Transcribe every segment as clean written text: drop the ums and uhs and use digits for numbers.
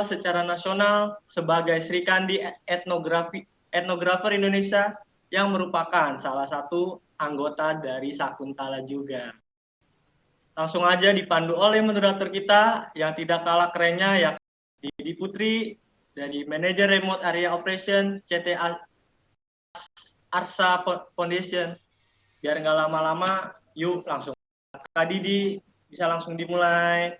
secara nasional sebagai Sri Kandi Etnografer Indonesia yang merupakan salah satu anggota dari Sakuntala juga. Langsung aja dipandu oleh moderator kita yang tidak kalah kerennya, yakni Didi Putri dari Manager Remote Area Operation CT Arsa Foundation. Biar nggak lama-lama, yuk langsung. Kak Didi, bisa langsung dimulai.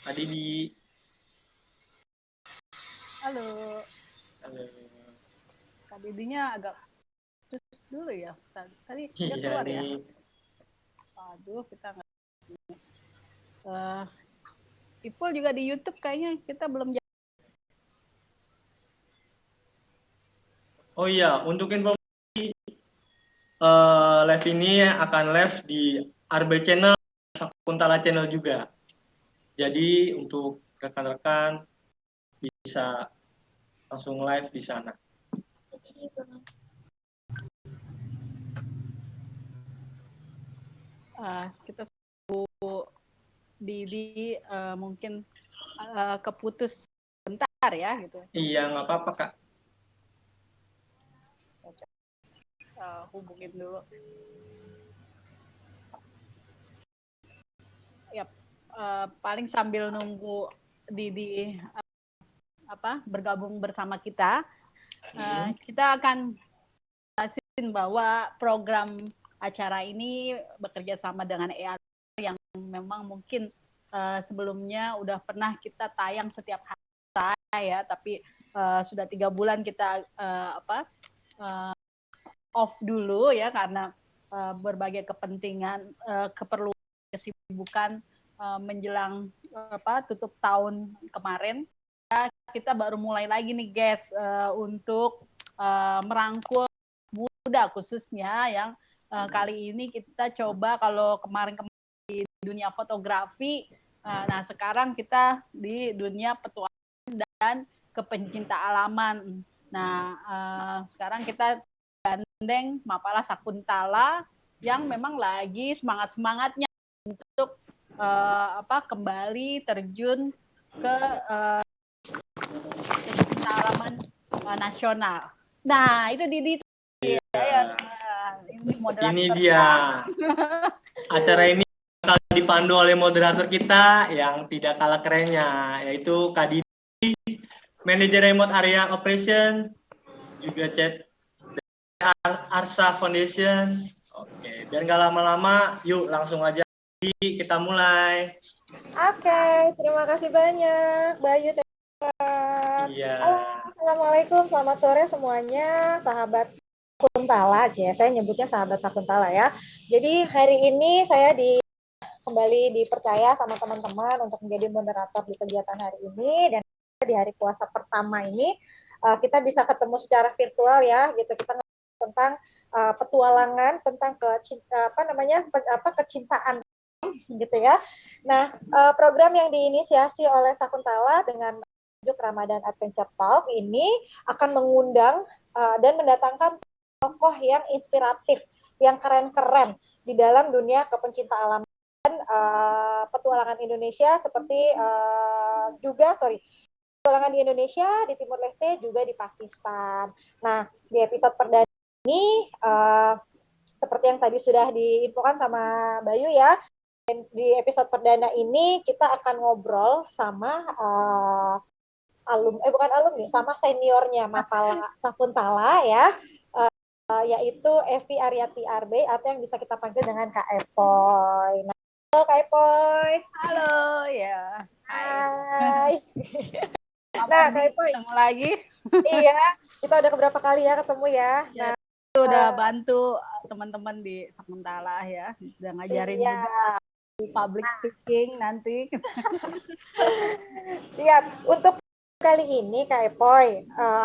Kak Didi. Halo. Halo. Kak Didinya agak terus dulu ya. Tadi dia Iya keluar nih. ya. Aduh, kita nggak. Ipul juga di YouTube kayaknya kita belum. Oh iya, untuk informasi live ini akan live di RB Channel, Sakuntala Channel juga. Jadi untuk rekan-rekan bisa langsung live di sana. Kita Didi mungkin keputus bentar ya gitu. Iya, nggak apa-apa Kak. Hubungin dulu. Ya, paling sambil nunggu Didi bergabung bersama kita, kita akan jelasin bahwa program acara ini bekerja sama dengan EAL yang memang mungkin sebelumnya udah pernah kita tayang setiap hari ya, tapi sudah 3 bulan kita off dulu ya karena berbagai kepentingan, keperluan, kesibukan menjelang tutup tahun kemarin. Kita baru mulai lagi nih guys untuk merangkul muda khususnya yang kali ini kita coba, kalau kemarin di dunia fotografi, nah sekarang kita di dunia petualangan dan kepencinta alaman. Nah sekarang kita gandeng Mapala Sakuntala yang memang lagi semangat-semangatnya untuk kembali terjun ke pecinta alaman nasional. Nah, itu Didi. Iya. Ini dia. Acara ini akan dipandu oleh moderator kita yang tidak kalah kerennya, yaitu Kak Didi, Manager Remote Area Operation, juga chat Arsa Foundation. Oke, biar nggak lama-lama, yuk langsung aja kita mulai. Oke, terima kasih banyak, Bayu. Iya. Halo, assalamualaikum, selamat sore semuanya, sahabat Sakuntala aja. Saya nyebutnya sahabat Sakuntala ya. Jadi hari ini saya kembali dipercaya sama teman-teman untuk menjadi moderator di kegiatan hari ini, dan di hari puasa pertama ini kita bisa ketemu secara virtual ya, gitu. Kita tentang petualangan, tentang kecintaan gitu ya. Nah, program yang diinisiasi oleh Sakuntala dengan tajuk Ramadan Adventure Talk ini akan mengundang dan mendatangkan tokoh yang inspiratif, yang keren-keren di dalam dunia kepencinta alam dan petualangan Indonesia, seperti petualangan di Indonesia, di Timur Leste, juga di Pakistan. Nah, di episode perdana ini seperti yang tadi sudah diinfokan sama Bayu ya, di episode perdana ini kita akan ngobrol sama sama seniornya Mapala Sakuntala ya, yaitu Evi Aryati Arbe, atau yang bisa kita panggil dengan Kak Epoy. Nah, halo Kak Epoy. Halo ya. Hai. Nah, Kak Epoy, ketemu lagi. Iya, kita udah beberapa kali ya ketemu ya. Nah, udah bantu teman-teman di Sakuntala ya, udah ngajarin juga public speaking nanti. Siap. Untuk kali ini Kak Epoy,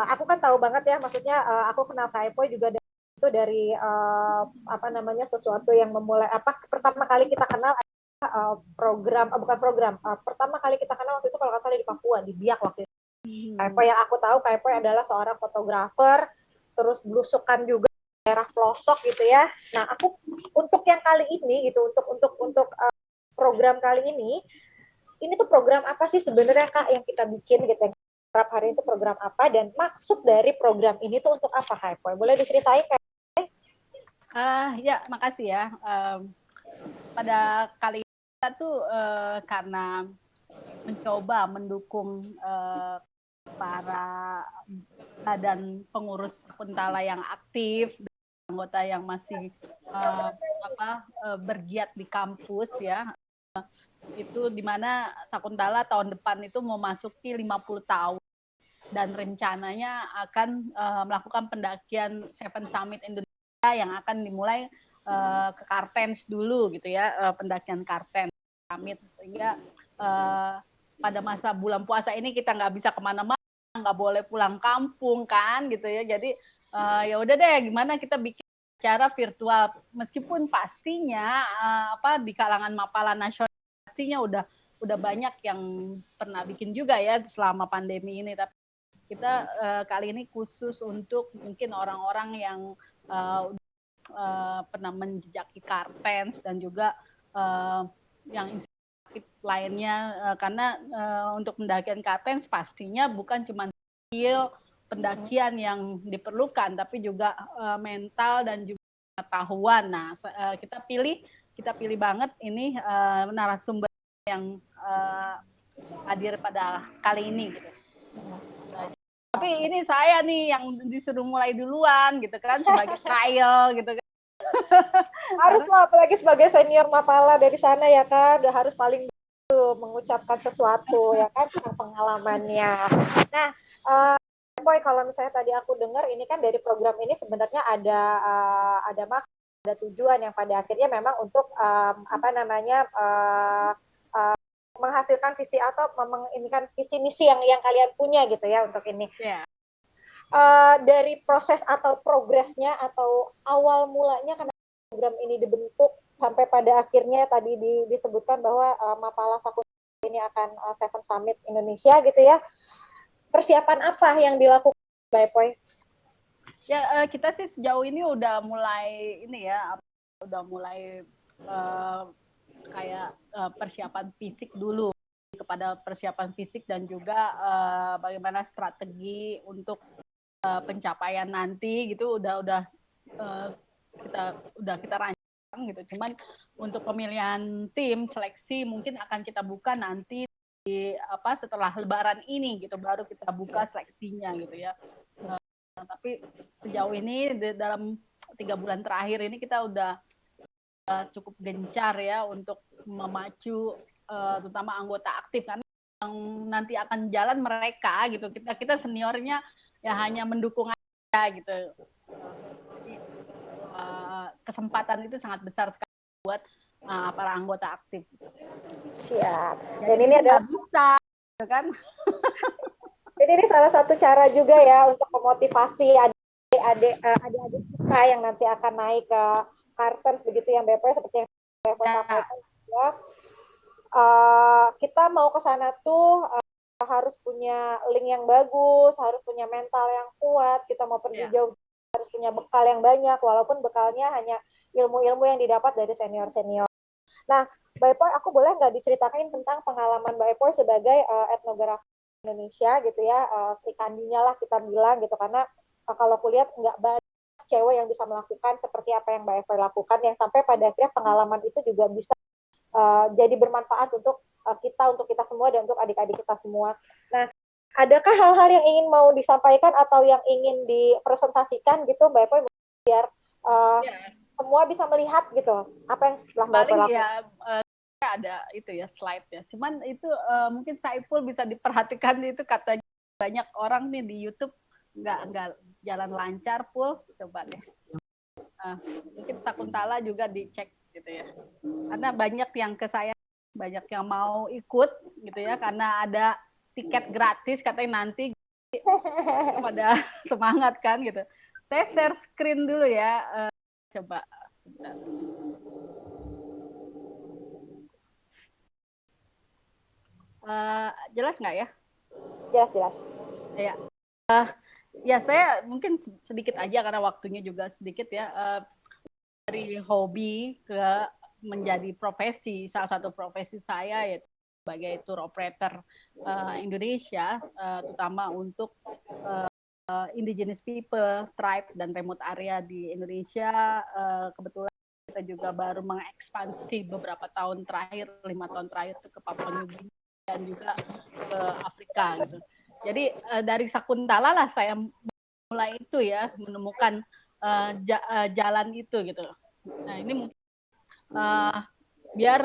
aku kan tahu banget ya, maksudnya aku kenal Kak Epoy juga itu dari sesuatu yang memulai pertama kali kita kenal pertama kali kita kenal waktu itu kalau kata di Papua, di Biak waktu itu. Kak Epoy yang aku tahu, Kak Epoy adalah seorang fotografer, terus belusukan juga di daerah pelosok gitu ya. Nah, aku untuk yang kali ini gitu, untuk program kali ini tuh program apa sih sebenarnya Kak yang kita bikin gitu? Setiap hari itu program apa dan maksud dari program ini tuh untuk apa Kak Epoy? Boleh diceritain Kak? Ya, makasih ya. Pada kali ini kita tuh karena mencoba mendukung para badan pengurus Sakuntala yang aktif, anggota yang masih bergiat di kampus ya. Itu dimana Sakuntala tahun depan itu mau masuki 50 tahun dan rencananya akan melakukan pendakian Seven Summit Indonesia yang akan dimulai ke Kartens dulu gitu ya, pendakian Kartens Summit, sehingga pada masa bulan puasa ini kita nggak bisa kemana-mana, nggak boleh pulang kampung kan gitu ya, jadi ya udah deh gimana kita bikin acara virtual, meskipun pastinya di kalangan Mapala nasional pastinya udah banyak yang pernah bikin juga ya selama pandemi ini, tapi kita kali ini khusus untuk mungkin orang-orang yang pernah menjejaki Kartens dan juga yang inisiatif lainnya, karena untuk pendakian Kartens pastinya bukan cuma skill pendakian yang diperlukan, tapi juga mental dan juga pengetahuan. Nah, kita pilih banget ini narasumber yang hadir pada kali ini. Gitu. Tapi ini saya nih yang disuruh mulai duluan gitu kan, sebagai trial gitu kan. Harus lah, apalagi sebagai senior Mapala dari sana ya kan, udah harus paling dulu mengucapkan sesuatu ya kan tentang pengalamannya. Nah, Boy, kalau misalnya tadi aku dengar ini kan dari program ini sebenarnya ada maksud, ada tujuan yang pada akhirnya memang untuk menghasilkan visi atau menginginkan visi misi yang kalian punya gitu ya untuk ini. Yeah. Dari proses atau progresnya atau awal mulanya kenapa program ini dibentuk sampai pada akhirnya tadi disebutkan bahwa Mapala Sakuntala ini akan Seven Summit Indonesia gitu ya. Persiapan apa yang dilakukan Mbak Epoy? Ya, kita sih sejauh ini udah mulai kayak persiapan fisik dulu, kepada persiapan fisik dan juga bagaimana strategi untuk pencapaian nanti gitu udah kita rancang gitu. Cuman untuk pemilihan tim seleksi mungkin akan kita buka nanti setelah Lebaran ini gitu, baru kita buka seleksinya gitu ya. Tapi sejauh ini dalam 3 bulan terakhir ini kita udah cukup gencar ya untuk memacu terutama anggota aktif, karena yang nanti akan jalan mereka gitu, kita seniornya ya hanya mendukung aja gitu. Kesempatan itu sangat besar sekali buat para anggota aktif. Siap. Dan ini ada bisa gitu kan. Jadi ini salah satu cara juga ya untuk memotivasi adik-adik kita yang nanti akan naik ke Kartens begitu yang BP seperti yang BP sampaikan ya. Kita mau ke sana tuh harus punya link yang bagus, harus punya mental yang kuat, kita mau pergi jauh harus punya bekal yang banyak, walaupun bekalnya hanya ilmu-ilmu yang didapat dari senior-senior. Nah, Mbak Epoy, aku boleh nggak diceritakan tentang pengalaman Mbak Epoy sebagai etnografer Indonesia gitu ya, Sri Kandinya lah kita bilang gitu, karena kalau aku lihat nggak banyak cewek yang bisa melakukan seperti apa yang Mbak Epoy lakukan, yang sampai pada akhirnya pengalaman itu juga bisa jadi bermanfaat untuk kita semua dan untuk adik-adik kita semua. Nah, adakah hal-hal yang ingin mau disampaikan atau yang ingin dipresentasikan gitu Mbak Epoy biar semua bisa melihat gitu apa yang setelah Mbak Epoy lakukan? Ya, ada itu ya slide ya. Cuman itu mungkin Saiful bisa diperhatikan, itu katanya banyak orang nih di YouTube nggak jalan lancar, Pul. Coba deh. Mungkin Sakuntala juga dicek gitu ya. Karena banyak yang ke saya, banyak yang mau ikut gitu ya, karena ada tiket gratis katanya nanti pada semangat kan gitu. Saya share screen dulu ya. Coba. Bentar. Jelas nggak ya? Jelas. Ya. Ya saya mungkin sedikit aja karena waktunya juga sedikit ya. Dari hobi ke menjadi profesi, salah satu profesi saya yaitu sebagai tour operator Indonesia, terutama untuk indigenous people, tribe dan remote area di Indonesia. Kebetulan kita juga baru mengekspansi beberapa tahun terakhir, 5 tahun terakhir ke Papua New Guinea dan juga ke Afrika gitu. Jadi dari Sakuntala lah saya mulai itu ya, menemukan jalan itu gitu. Nah ini mungkin biar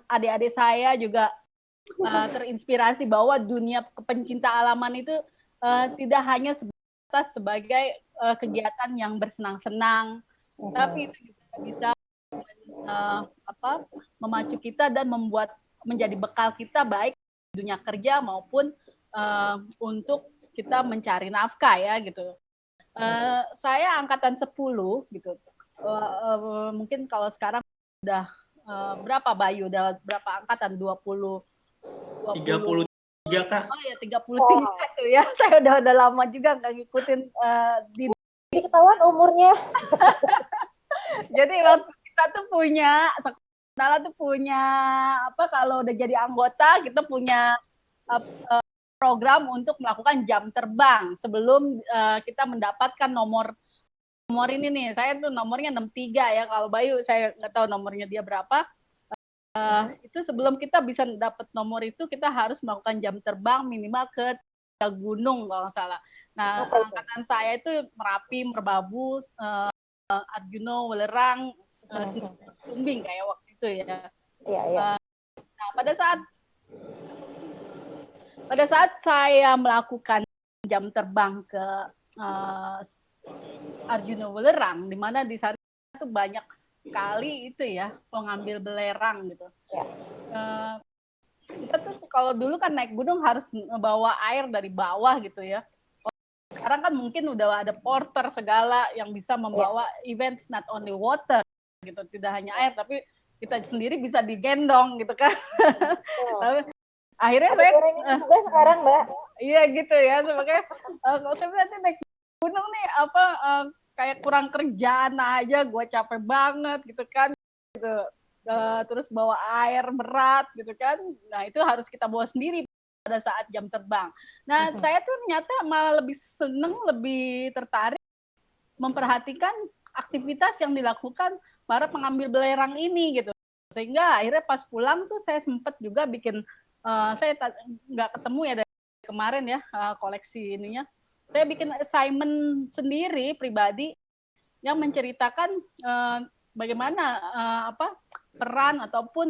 adik-adik saya juga terinspirasi bahwa dunia pencinta alaman itu tidak hanya sebagai kegiatan yang bersenang-senang, tapi itu juga bisa memacu kita dan menjadi bekal kita baik di dunia kerja maupun untuk kita mencari nafkah ya gitu. Saya angkatan 10 gitu. Mungkin kalau sekarang udah berapa Bayu? Udah berapa angkatan? 20 33 Kak. Oh ya 33 tuh ya. Saya udah lama juga nggak ngikutin di ketahuan umurnya. Jadi waktu kita tuh punya Sakuntala tuh punya kalau udah jadi anggota kita punya program untuk melakukan jam terbang sebelum kita mendapatkan nomor ini nih. Saya tuh nomornya 63 ya. Kalau Bayu saya nggak tahu nomornya dia berapa. Itu sebelum kita bisa dapat nomor itu kita harus melakukan jam terbang minimal ke 3 gunung kalau nggak salah. Nah, angkatan saya itu Merapi, Merbabu, Arjuna, Welerang, Sumbing kayak waktu itu ya. Iya. Nah, pada saat saya melakukan jam terbang ke Arjuna Welerang, di mana di sana itu banyak kali itu ya pengambil belerang gitu. Kita tuh kalau dulu kan naik gunung harus bawa air dari bawah gitu ya. Sekarang kan mungkin udah ada porter segala yang bisa membawa events not only water gitu, tidak hanya air tapi kita sendiri bisa digendong gitu kan. Tapi akhirnya saya juga sekarang Mbak. Iya gitu ya, sebagai kalau saya nanti naik gunung nih kayak kurang kerjaan aja, gue capek banget gitu kan, gitu. Terus bawa air berat gitu kan, nah itu harus kita bawa sendiri pada saat jam terbang. Nah saya tuh ternyata malah lebih seneng, lebih tertarik memperhatikan aktivitas yang dilakukan para pengambil belerang ini gitu, sehingga akhirnya pas pulang tuh saya sempat juga bikin, saya nggak ketemu ya dari kemarin ya koleksi ininya. Saya bikin assignment sendiri pribadi yang menceritakan bagaimana peran ataupun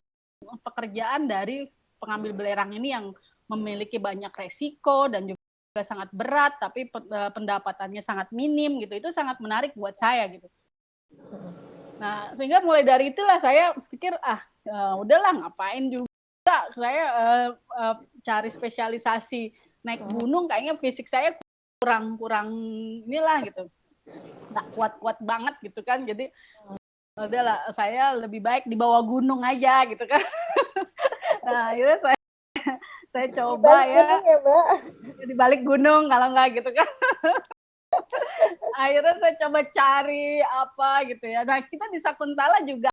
pekerjaan dari pengambil belerang ini yang memiliki banyak resiko dan juga sangat berat, tapi pendapatannya sangat minim gitu. Itu sangat menarik buat saya gitu. Nah, sehingga mulai dari itulah saya pikir udahlah ngapain juga saya cari spesialisasi naik gunung, kayaknya fisik saya kurang inilah gitu, nggak kuat banget gitu kan, jadi udahlah saya lebih baik di bawah gunung aja gitu kan. Nah akhirnya saya coba ya di balik gunung kalau nggak gitu kan. Akhirnya saya coba cari apa gitu ya. Nah kita di Sakuntala juga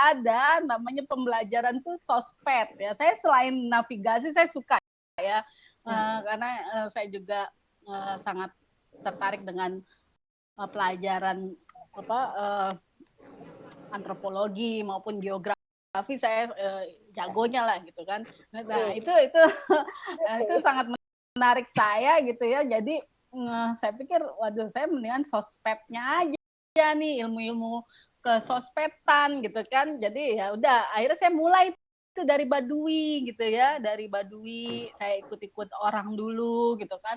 ada namanya pembelajaran tuh sosped ya. Saya selain navigasi saya suka ya, karena saya juga sangat tertarik dengan pelajaran antropologi maupun geografi, saya jagonya lah gitu kan. Nah itu sangat menarik saya gitu ya. Jadi saya pikir waduh saya mendingan sospednya aja nih, ilmu-ilmu kesospedan gitu kan. Jadi ya udah akhirnya saya mulai itu dari Baduy gitu ya, dari Baduy saya ikut-ikut orang dulu gitu kan.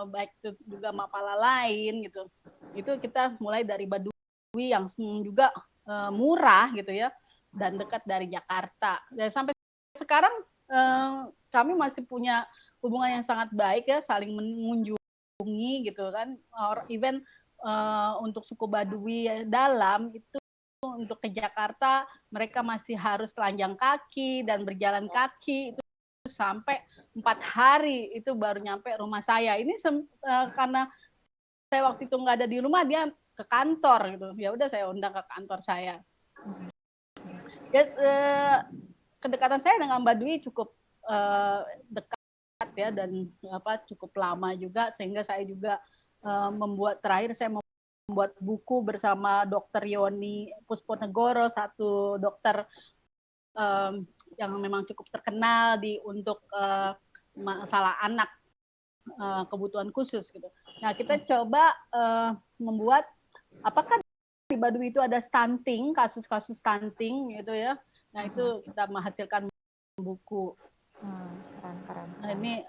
Baik itu juga Mapala lain gitu. Itu kita mulai dari Baduy yang juga murah gitu ya dan dekat dari Jakarta. Dan sampai sekarang kami masih punya hubungan yang sangat baik ya, saling mengunjungi gitu kan. Event untuk suku Baduy dalam itu untuk ke Jakarta mereka masih harus telanjang kaki dan berjalan kaki itu sampai 4 hari itu baru nyampe rumah saya. Ini karena saya waktu itu nggak ada di rumah, dia ke kantor gitu. Ya udah saya undang ke kantor saya. Ya, kedekatan saya dengan Mbak Dwi cukup dekat ya, dan cukup lama juga, sehingga saya juga terakhir saya membuat buku bersama Dr. Yoni Pusponegoro, satu dokter yang memang cukup terkenal untuk masalah anak kebutuhan khusus gitu. Nah, kita coba membuat apakah di Baduy itu ada stunting, kasus-kasus stunting gitu ya. Nah, itu kita menghasilkan buku. Keren. Nah, ini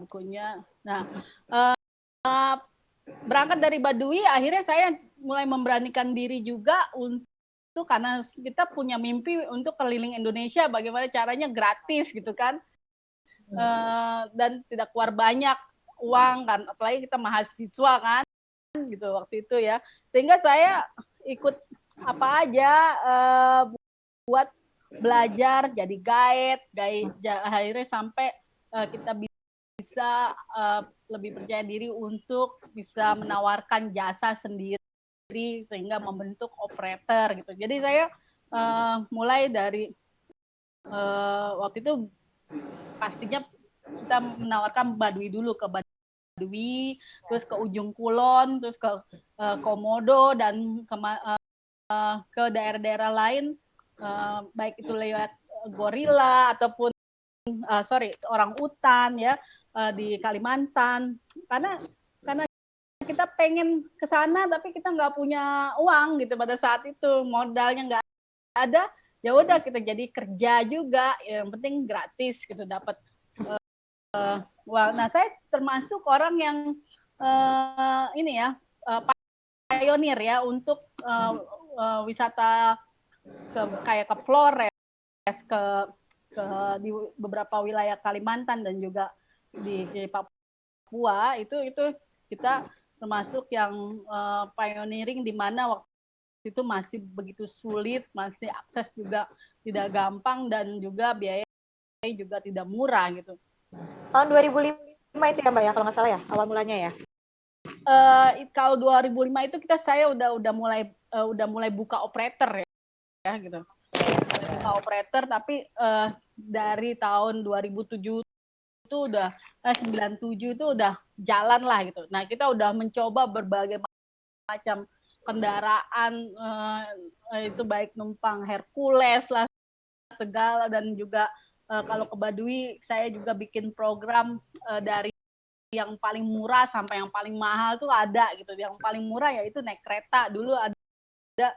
bukunya. Nah, berangkat dari Baduy, akhirnya saya mulai memberanikan diri juga untuk, karena kita punya mimpi untuk keliling Indonesia, bagaimana caranya gratis gitu kan, dan tidak keluar banyak uang kan, apalagi kita mahasiswa kan, gitu waktu itu ya. Sehingga saya ikut apa aja buat belajar jadi guide, akhirnya sampai kita bisa lebih percaya diri untuk bisa menawarkan jasa sendiri, sehingga membentuk operator gitu. Jadi saya mulai dari waktu itu pastinya kita menawarkan Baduy dulu, ke Baduy, terus ke Ujung Kulon, terus ke Komodo, dan ke daerah-daerah lain, baik itu lewat gorila ataupun orang utan ya, di Kalimantan, karena kita pengen ke sana tapi kita nggak punya uang gitu pada saat itu, modalnya nggak ada. Ya udah, kita jadi kerja juga, yang penting gratis gitu, dapat uang. Nah, saya termasuk orang yang ini ya, pionir ya untuk wisata kayak ke Flores, ke di beberapa wilayah Kalimantan dan juga di Papua. Itu kita termasuk yang pioneering, di mana waktu itu masih begitu sulit, masih akses juga tidak gampang, dan juga biaya juga tidak murah gitu. Tahun 2005 itu ya Mbak ya, kalau nggak salah ya, awal mulanya ya? Kalau 2005 itu saya udah mulai buka operator ya gitu. Buka operator, tapi dari tahun 2007 itu udah 97 itu udah jalan lah gitu. Nah, kita udah mencoba berbagai macam kendaraan, itu baik numpang Hercules lah segala, dan juga kalau ke Baduy saya juga bikin program dari yang paling murah sampai yang paling mahal tuh ada gitu. Yang paling murah yaitu naik kereta, dulu ada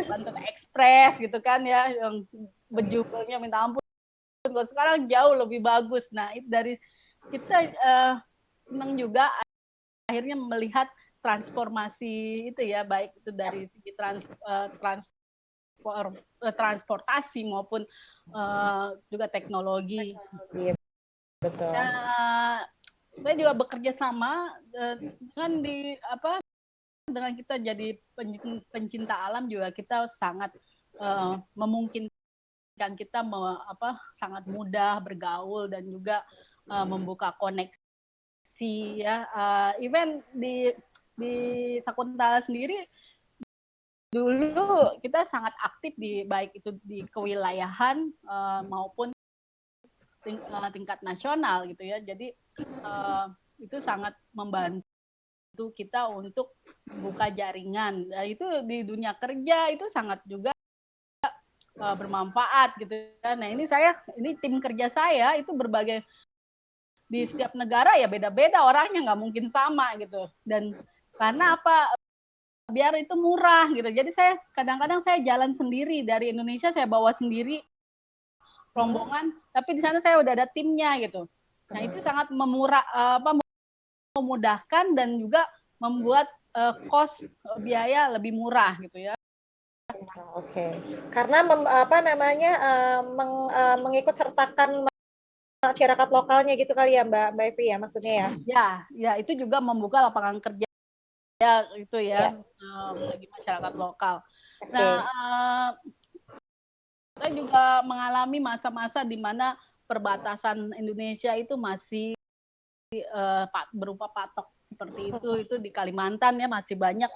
Banten Express gitu kan ya, yang bejubelnya minta ampun. Sekarang jauh lebih bagus. Nah, dari kita senang juga akhirnya melihat transformasi itu ya, baik itu dari segi transportasi maupun juga teknologi. Iya, betul. Nah, saya juga bekerja sama dengan kita jadi pencinta alam juga, kita sangat memungkinkan kita sangat mudah bergaul dan juga membuka koneksi ya. Even di Sakuntala sendiri dulu kita sangat aktif baik itu di kewilayahan maupun tingkat nasional gitu ya. Jadi itu sangat membantu kita untuk buka jaringan. Nah, itu di dunia kerja itu sangat juga bermanfaat gitu ya. Nah, ini tim kerja saya itu berbagai, di setiap negara ya beda-beda orangnya, nggak mungkin sama gitu. Dan karena apa? Biar itu murah gitu. Jadi saya kadang-kadang saya jalan sendiri dari Indonesia, saya bawa sendiri rombongan, tapi di sana saya udah ada timnya gitu. Nah, itu sangat memudahkan dan juga membuat biaya lebih murah gitu ya. Oke. Karena mengikut sertakan masyarakat lokalnya gitu kali ya Mbak Evi ya, maksudnya ya? Ya, itu juga membuka lapangan kerja ya itu ya, bagi masyarakat lokal. Nah, saya juga mengalami masa-masa di mana perbatasan Indonesia itu masih berupa patok seperti itu di Kalimantan ya, masih banyak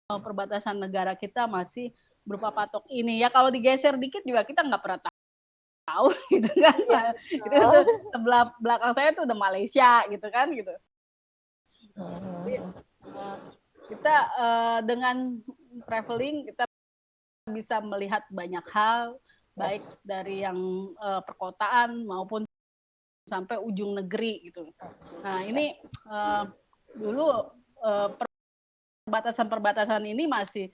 perbatasan negara kita masih berupa patok ini ya. Kalau digeser dikit juga kita nggak pernah tahu gitu kan. Itu sebelah belakang saya tuh udah Malaysia gitu kan gitu. Jadi, kita dengan traveling kita bisa melihat banyak hal, baik dari yang perkotaan maupun sampai ujung negeri gitu. Nah ini dulu perbatasan-perbatasan ini masih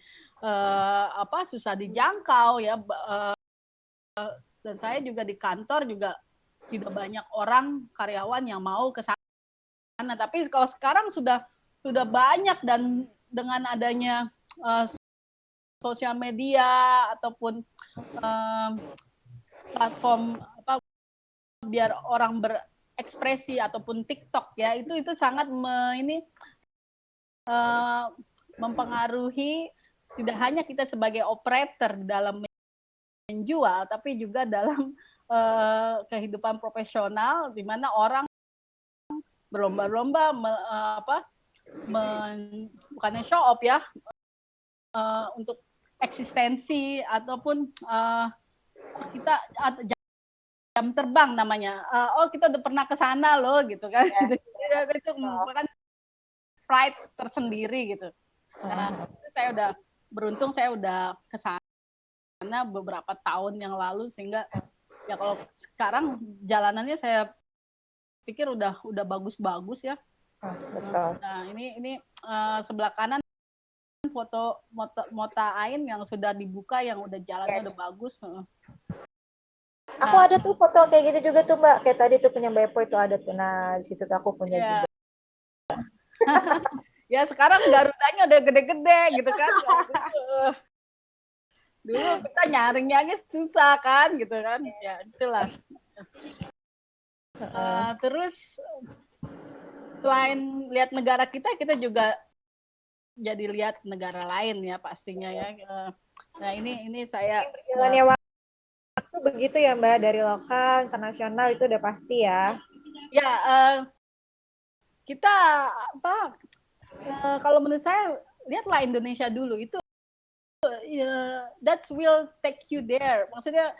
susah dijangkau ya. Dan saya juga di kantor juga tidak banyak orang karyawan yang mau ke sana. Tapi kalau sekarang sudah banyak, dan dengan adanya sosial media ataupun platform biar orang berekspresi ataupun TikTok ya, itu sangat mempengaruhi tidak hanya kita sebagai operator dalam menjual, tapi juga dalam kehidupan profesional, di mana orang berlomba-lomba bukannya show off ya, untuk eksistensi ataupun kita jam terbang namanya. Kita udah pernah ke sana loh gitu kan. Itu merupakan pride tersendiri gitu. Nah, saya udah beruntung, saya udah ke sana beberapa tahun yang lalu, sehingga ya kalau sekarang jalanannya saya pikir udah bagus-bagus ya. Betul. Nah, ini sebelah kanan foto Mota Ain yang sudah dibuka, yang udah jalannya udah bagus. Aku ada tuh foto kayak gitu juga tuh Mbak. Kayak tadi tuh punya Mbak Epo itu ada tuh. Nah, di situ tuh aku punya juga. Ya sekarang Garudanya udah gede-gede gitu kan. Dulu kita nyaringnya susah kan gitu kan. Ya itulah. Terus selain lihat negara kita juga jadi lihat negara lain ya pastinya ya. Nah ini saya Perjalanannya waktu begitu ya Mbak, dari lokal internasional itu udah pasti ya. Ya kita kalau menurut saya lihatlah Indonesia dulu, itu that will take you there. Maksudnya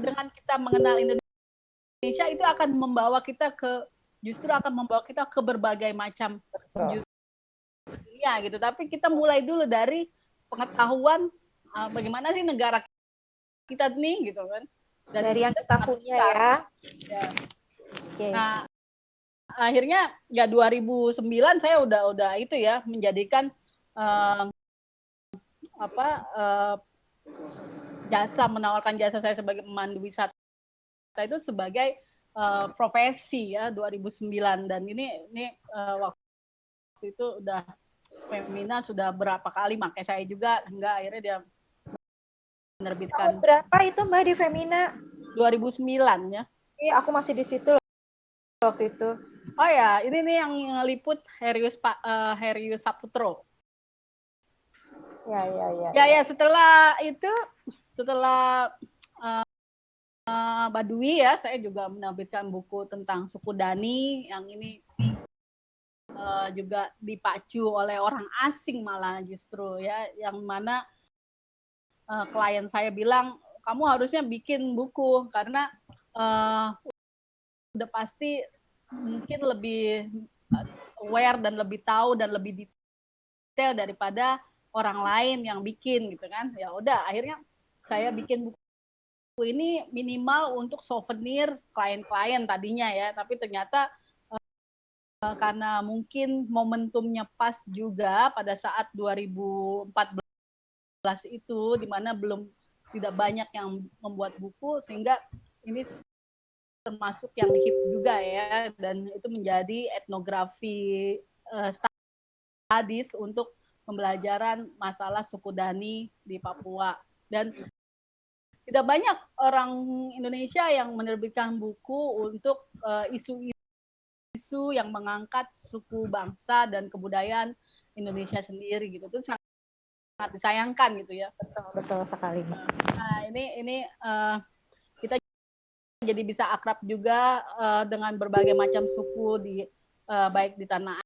dengan kita mengenal Indonesia itu akan membawa kita ke berbagai macam dunia gitu. Tapi kita mulai dulu dari pengetahuan bagaimana sih negara kita nih gitu kan. Dari yang kita punya ya. Okay. Nah, akhirnya ya 2009 saya udah itu ya, menjadikan menawarkan jasa saya sebagai pemandu wisata itu sebagai profesi ya 2009. Dan ini waktu itu udah Femina sudah berapa kali pakai saya juga, hingga akhirnya dia menerbitkan. Tahun berapa itu Mbak di Femina? 2009 ya. Iya, aku masih di situ waktu itu. Oh ya, ini nih yang ngeliput Herius Saputro. Ya, setelah Baduy ya, saya juga menerbitkan buku tentang suku Dani, yang ini juga dipacu oleh orang asing malah justru ya, yang mana klien saya bilang kamu harusnya bikin buku karena udah pasti mungkin lebih aware dan lebih tahu dan lebih detail daripada orang lain yang bikin gitu kan. Ya udah, akhirnya saya bikin buku ini minimal untuk souvenir klien-klien tadinya ya, tapi ternyata karena mungkin momentumnya pas juga pada saat 2014 itu, di mana tidak banyak yang membuat buku, sehingga ini termasuk yang hip juga ya, dan itu menjadi etnografi studies untuk pembelajaran masalah suku Dani di Papua. Dan tidak banyak orang Indonesia yang menerbitkan buku untuk isu-isu yang mengangkat suku bangsa dan kebudayaan Indonesia sendiri gitu. Itu sangat disayangkan gitu ya. Betul sekali. Nah, ini kita jadi bisa akrab juga dengan berbagai macam suku baik di tanah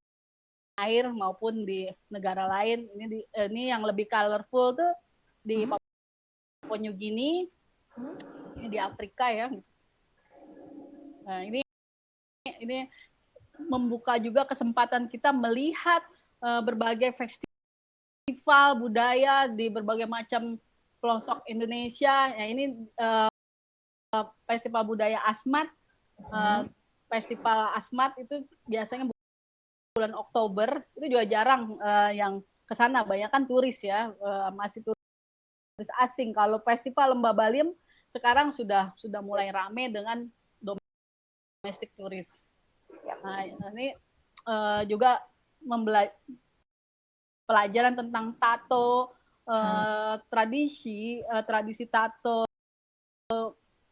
air maupun di negara lain. Ini yang lebih colorful tuh di Papua New Guinea, di Afrika ya. Nah, ini membuka juga kesempatan kita melihat berbagai festival budaya di berbagai macam pelosok Indonesia. Ya, ini festival budaya Asmat. Festival Asmat itu biasanya bulan Oktober, itu juga jarang yang ke sana, banyak kan turis ya, masih turis asing. Kalau festival Lembah Baliem sekarang sudah mulai rame dengan domestic turis. Nah, ini juga pelajaran tentang tato, tradisi tato,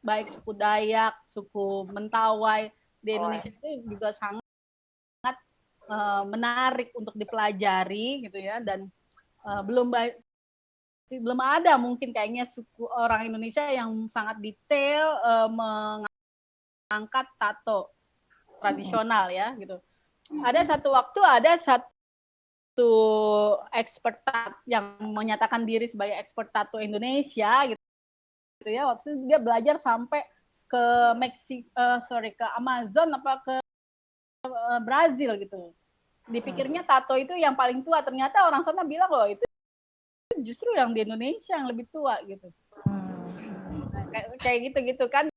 baik suku Dayak, suku Mentawai di Indonesia itu juga sangat menarik untuk dipelajari gitu ya, dan belum ada mungkin kayaknya suku orang Indonesia yang sangat detail mengangkat tato tradisional ya gitu. Ada satu expert yang menyatakan diri sebagai expert tato Indonesia gitu ya. Waktu itu dia belajar sampai ke ke Amazon apa ke Brazil gitu. Dipikirnya tato itu yang paling tua, ternyata orang sana bilang loh itu justru yang di Indonesia yang lebih tua gitu. Nah, kayak gitu kan.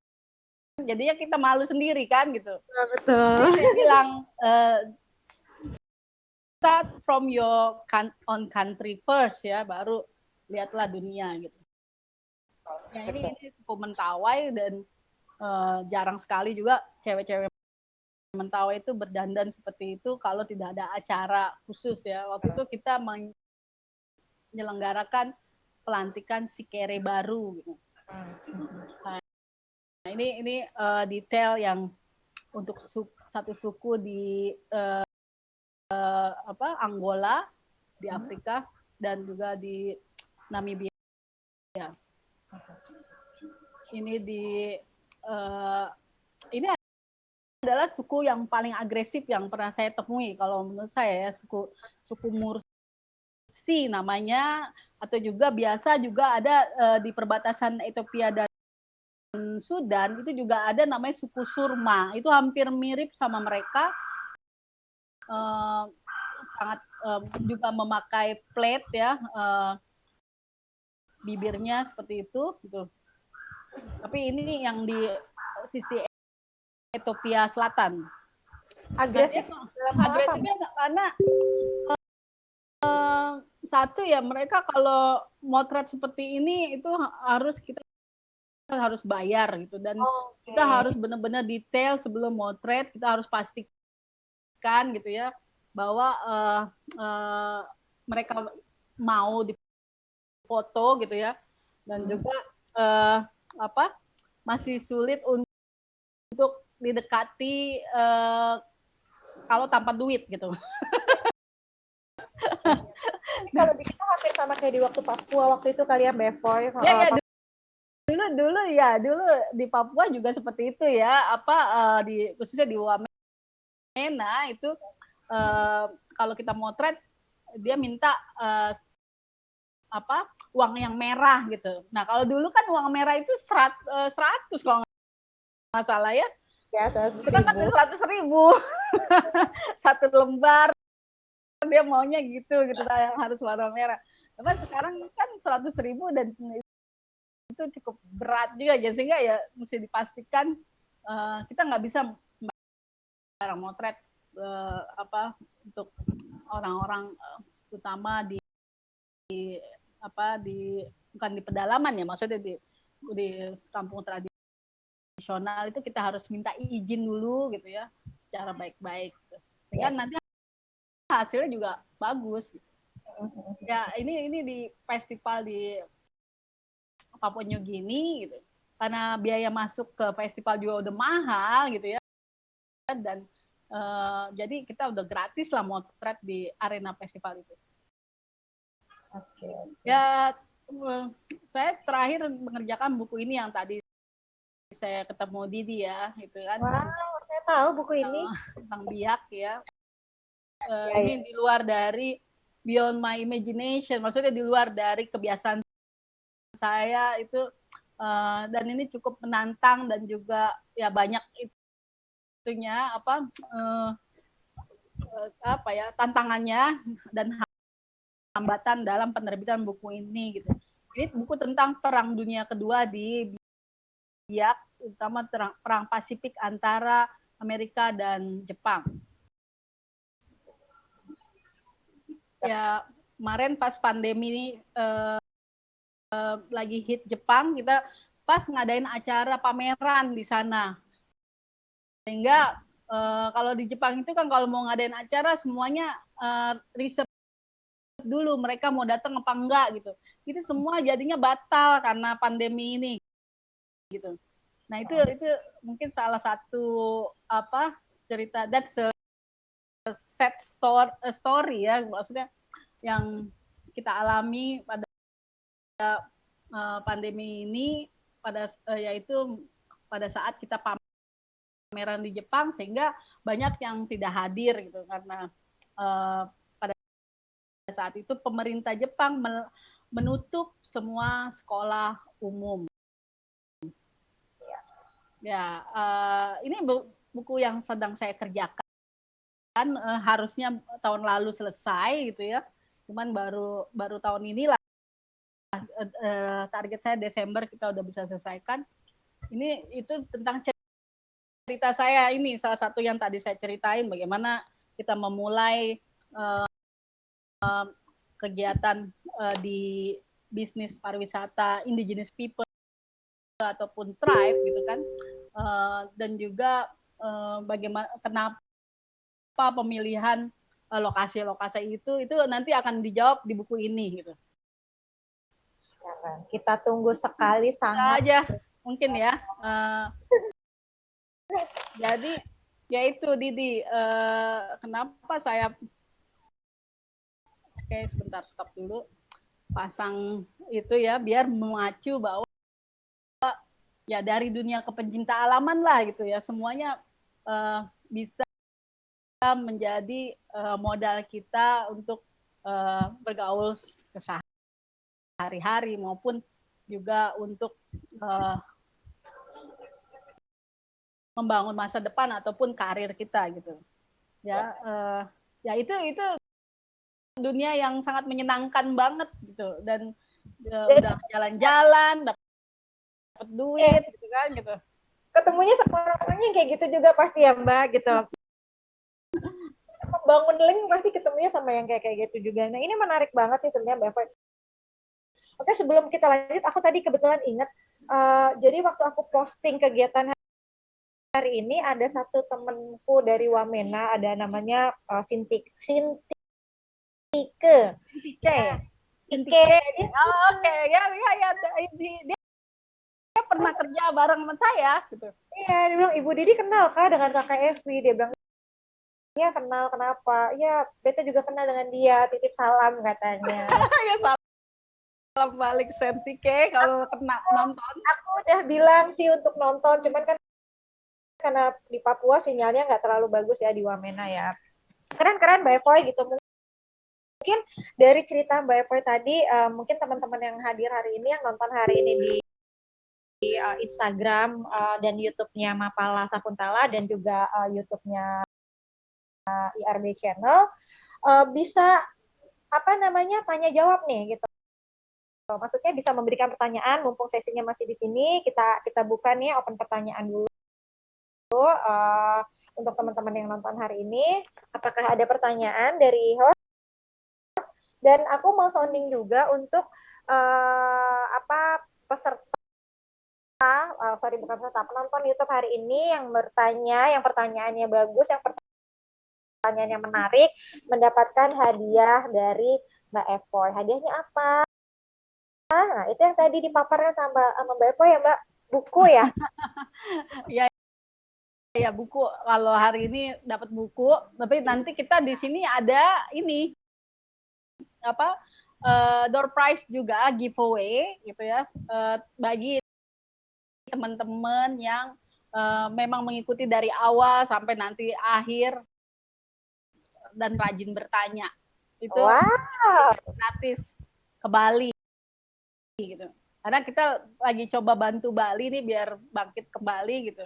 Jadinya kita malu sendiri kan gitu. Betul. Saya bilang start from your own country first ya, baru lihatlah dunia gitu. Ya, ini suku Mentawai dan jarang sekali juga cewek-cewek Mentawai itu berdandan seperti itu kalau tidak ada acara khusus ya. Waktu itu kita menyelenggarakan pelantikan Sikere baru gitu. Nah, ini detail yang untuk satu suku di Angola, di Afrika, dan juga di Namibia. Ini ini adalah suku yang paling agresif yang pernah saya temui kalau menurut saya ya, suku Mursi namanya, atau juga biasa juga ada di perbatasan Ethiopia dan Sudan itu juga ada namanya suku Surma. Itu hampir mirip sama mereka, sangat juga memakai plate ya, bibirnya seperti itu gitu. Tapi ini yang di sisi Ethiopia Selatan. Agresifnya karena satu ya, mereka kalau motret seperti ini itu kita harus bayar gitu, dan kita harus benar-benar detail sebelum motret. Kita harus pastikan gitu ya bahwa mereka mau difoto gitu ya, dan juga masih sulit untuk didekati kalau tanpa duit gitu. Kalau di kita hampir sama kayak di waktu Papua waktu itu kali ya, Bevoy. Dulu di Papua juga seperti itu ya, khususnya di Wamena itu kalau kita motret dia minta uang yang merah gitu. Nah, kalau dulu kan uang merah itu 100 kalau nggak salah ya. Ya, 100.000. Kita kan 100.000 satu lembar, dia maunya gitu yang harus warna merah. Tapi sekarang kan 100.000 dan itu cukup berat juga ya, sehingga ya mesti dipastikan kita nggak bisa barang motret untuk orang-orang terutama bukan di pedalaman ya, maksudnya di kampung tradisional itu kita harus minta izin dulu gitu ya, secara baik-baik gitu. Sehingga nanti hasilnya juga bagus. Ya, ini di festival di Papua New Guinea gitu. Karena biaya masuk ke festival juga udah mahal gitu ya. Dan jadi kita udah gratis lah motret di arena festival itu. Ya, saya terakhir mengerjakan buku ini yang tadi saya ketemu Didi ya, gitu kan. Wow, saya tahu buku ini. Tentang biak ya. Ya, Ini di luar dari beyond my imagination, maksudnya di luar dari kebiasaan saya itu, dan ini cukup menantang dan juga ya banyak itunya apa ya tantangannya dan hambatan dalam penerbitan buku ini gitu. Ini buku tentang Perang Dunia Kedua di Biak, terutama perang Pasifik antara Amerika dan Jepang. Ya kemarin pas pandemi ini lagi hit Jepang, kita pas ngadain acara pameran di sana. Sehingga kalau di Jepang itu kan kalau mau ngadain acara semuanya riset dulu mereka mau datang apa enggak gitu. Itu semua jadinya batal karena pandemi ini gitu. Nah, itu mungkin salah satu apa cerita that's a sad story ya, maksudnya yang kita alami pada pandemi ini yaitu pada saat kita pameran di Jepang sehingga banyak yang tidak hadir gitu karena pada saat itu pemerintah Jepang menutup semua sekolah umum. Ya, ini buku yang sedang saya kerjakan, harusnya tahun lalu selesai gitu ya, cuman baru tahun inilah target saya Desember kita udah bisa selesaikan. Ini itu tentang cerita saya ini salah satu yang tadi saya ceritain bagaimana kita memulai kegiatan di bisnis pariwisata indigenous people ataupun tribe gitu kan, dan juga bagaimana kenapa pemilihan lokasi-lokasi itu nanti akan dijawab di buku ini gitu. Kita tunggu sekali sangat aja mungkin ya. Jadi ya itu Didi, kenapa saya sebentar stop dulu pasang itu ya biar memacu bahwa ya dari dunia kepencinta alaman lah gitu ya semuanya bisa menjadi modal kita untuk bergaul sehari-hari maupun juga untuk membangun masa depan ataupun karir kita gitu ya. Ya itu dunia yang sangat menyenangkan banget gitu dan udah jalan-jalan dapat duit gitu kan gitu. Ketemunya sama orang-orangnya kayak gitu juga pasti ya Mbak gitu. Membangun link pasti ketemunya sama yang kayak gitu juga. Nah ini menarik banget sih sebenarnya Mbak Evoy. Oke, sebelum kita lanjut, aku tadi kebetulan ingat, jadi waktu aku posting kegiatan hari ini ada satu temenku dari Wamena, ada namanya Sintike. Oke, ya dia pernah kerja bareng sama saya gitu. Iya, dia bilang Ibu Didi kenal kah dengan kakak Evi? Dia bilang iya kenal, kenapa? Ya, beta juga kenal dengan dia, titip salam katanya. Ya salam balik Sintike kalau kena nonton. Aku udah bilang sih untuk nonton, cuman kan karena di Papua sinyalnya nggak terlalu bagus ya di Wamena ya. Keren-keren Mbak Evoy gitu. Mungkin dari cerita Mbak Evoy tadi, mungkin teman-teman yang hadir hari ini, yang nonton hari ini di Instagram dan YouTube-nya Mapala Sakuntala dan juga YouTube-nya IRB Channel, bisa tanya jawab nih gitu. Maksudnya bisa memberikan pertanyaan, mumpung sesinya masih di sini, kita buka nih open pertanyaan dulu. Untuk teman-teman yang nonton hari ini, apakah ada pertanyaan dari host? Dan aku mau sounding juga untuk penonton YouTube hari ini yang bertanya, yang pertanyaannya bagus, yang pertanyaannya menarik, mendapatkan hadiah dari Mbak Evoy. Hadiahnya apa? Nah, itu yang tadi dipaparkan sama Mbak Evoy ya, Mbak. Buku ya? Ya buku. Kalau hari ini dapat buku, tapi nanti kita di sini ada ini door prize juga giveaway gitu ya, bagi teman-teman yang memang mengikuti dari awal sampai nanti akhir dan rajin bertanya. Itu gratis ke Bali gitu. Karena kita lagi coba bantu Bali nih biar bangkit kembali gitu.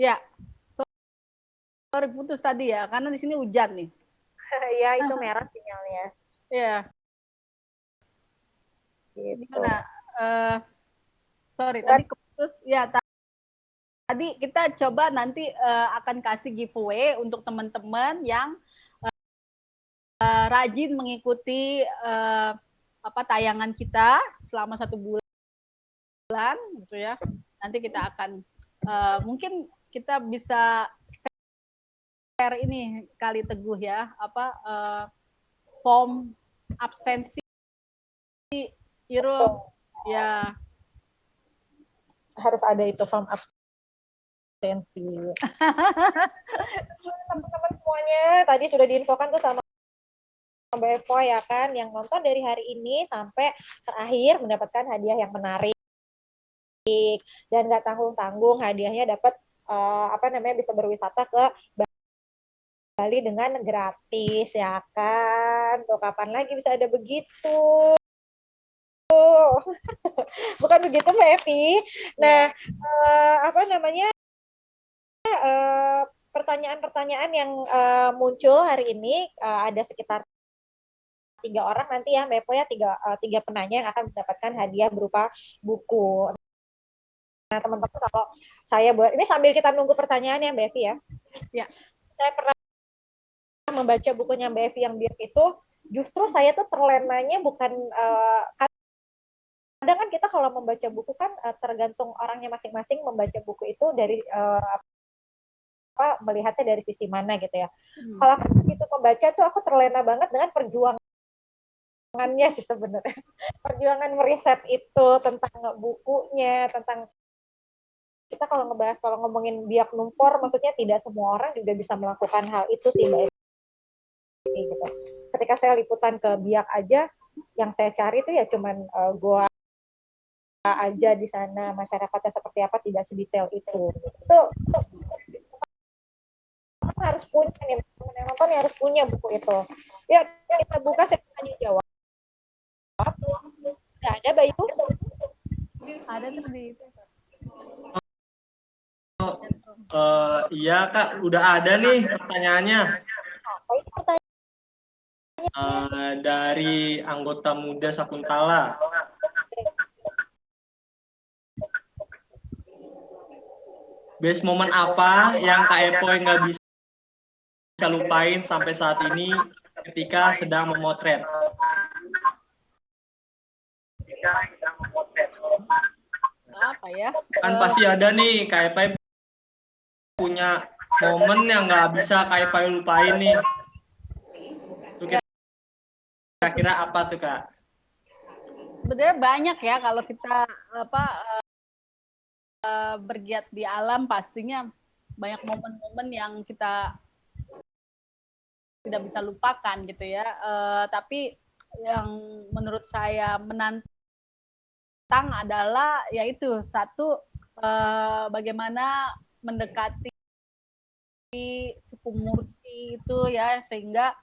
Ya, sorry putus tadi ya, karena di sini hujan nih. Iya, itu merah sinyalnya. Iya. Gitu. Gimana? Sorry, tadi keputus. Ya, tadi kita coba nanti akan kasih giveaway untuk teman-teman yang rajin mengikuti tayangan kita selama 1 bulan, gitu ya. Nanti kita akan mungkin kita bisa share ini kali Teguh ya, form absensi Iro ya, harus ada itu form absensi. Teman-teman semuanya tadi sudah diinfokan tuh sama Mbak Evo ya kan, yang nonton dari hari ini sampai terakhir mendapatkan hadiah yang menarik dan nggak tanggung-tanggung, hadiahnya dapat bisa berwisata ke Bali dengan gratis ya kan. Tuh kapan lagi bisa ada begitu? Bukan begitu Mbak Evi. Nah, pertanyaan-pertanyaan yang muncul hari ini ada sekitar 3 orang nanti ya Mbak Evo ya, 3 penanya yang akan mendapatkan hadiah berupa buku. Nah teman-teman, kalau saya buat ini sambil kita nunggu pertanyaan ya Mbak Evi ya. Ya. Saya pernah membaca bukunya Mbak Evi yang Birk itu, justru saya tuh terlenanya bukan kadang kan kita kalau membaca buku kan tergantung orangnya masing-masing membaca buku itu dari melihatnya dari sisi mana gitu ya. Kalau itu membaca tuh aku terlena banget dengan perjuangannya sih sebenarnya. Perjuangan meriset itu tentang bukunya, tentang kita kalau ngomongin biak numpor, maksudnya tidak semua orang juga bisa melakukan hal itu sih Mbak. Gitu. Ketika saya liputan ke biak aja, yang saya cari itu ya cuman goa aja di sana, masyarakatnya seperti apa, tidak sedetail itu. Itu harus punya nih, teman yang nonton harus punya buku itu. Ya kita buka, saya tanya jawab. Nggak ada Mbak Ibu? Ada tuh di itu. Iya Kak, udah ada nih pertanyaannya. Dari anggota muda Sakuntala. Best momen apa yang Kak Epoy nggak bisa lupain sampai saat ini ketika sedang memotret? Apa ya? Kan pasti ada nih Kak Epoy punya momen yang nggak bisa Kak Epoy lupain nih. Itu kira-kira apa tuh Kak? Sebenarnya banyak ya kalau kita bergiat di alam, pastinya banyak momen-momen yang kita tidak bisa lupakan gitu ya. Tapi yang menurut saya menantang adalah yaitu satu, bagaimana mendekati suku Mursi itu ya, sehingga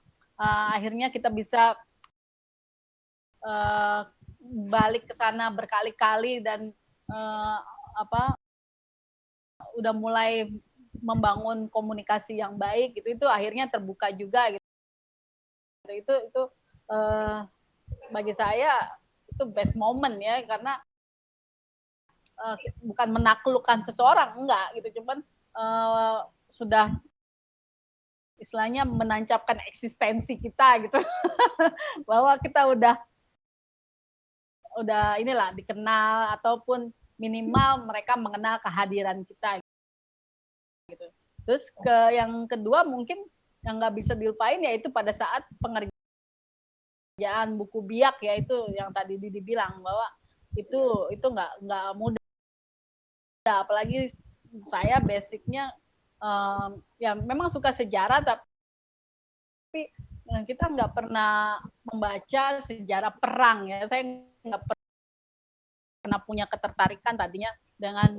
akhirnya kita bisa balik ke sana berkali-kali dan udah mulai membangun komunikasi yang baik gitu, itu akhirnya terbuka juga gitu. Itu bagi saya itu best moment ya, karena bukan menaklukkan seseorang, enggak gitu, cuman sudah istilahnya menancapkan eksistensi kita gitu. Bahwa kita udah inilah dikenal, ataupun minimal mereka mengenal kehadiran kita gitu. Terus yang kedua mungkin yang nggak bisa dilupain yaitu pada saat pengerjaan buku biak, yaitu yang tadi Didi bilang bahwa itu nggak mudah, apalagi saya basicnya ya memang suka sejarah, tapi kita nggak pernah membaca sejarah perang ya. Saya nggak pernah punya ketertarikan tadinya dengan